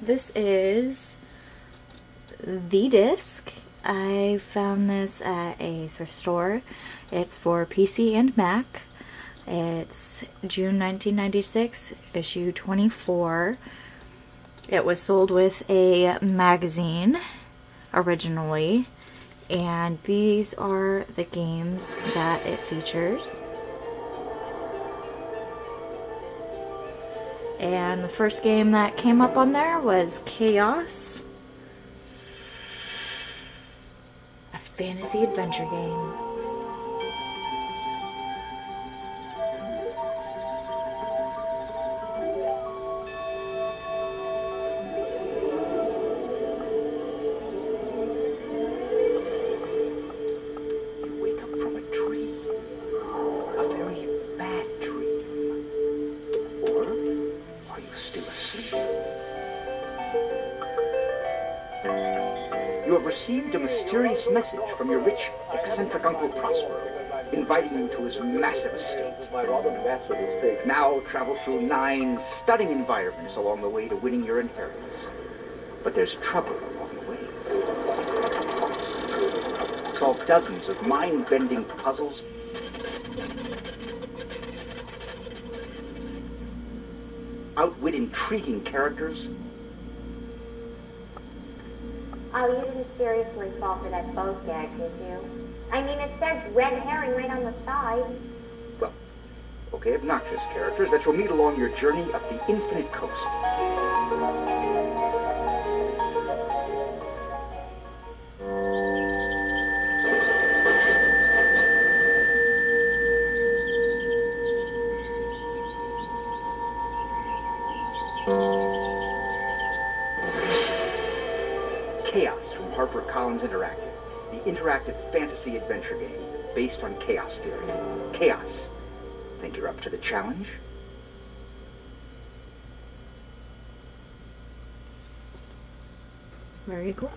this is the disc. I found this at a thrift store. It's for PC and Mac. It's June 1996, issue 24. It was sold with a magazine originally, and these are the games that it features. And the first game that came up on there was Chaos, a fantasy adventure game. You wake up from a dream, a very bad dream. Or are you still asleep? You have received a mysterious message from your rich, eccentric Uncle Prospero, inviting you to his massive estate. Now travel through 9 stunning environments along the way to winning your inheritance. But there's trouble along the way. Solve dozens of mind-bending puzzles. Outwit intriguing characters. Oh, you didn't seriously fall for that boat gag, did you? I mean, it says red herring right on the side. Well, okay, obnoxious characters that you'll meet along your journey up the infinite coast. Chaos from HarperCollins Interactive, the interactive fantasy adventure game based on chaos theory. Chaos. Think you're up to the challenge? Very cool.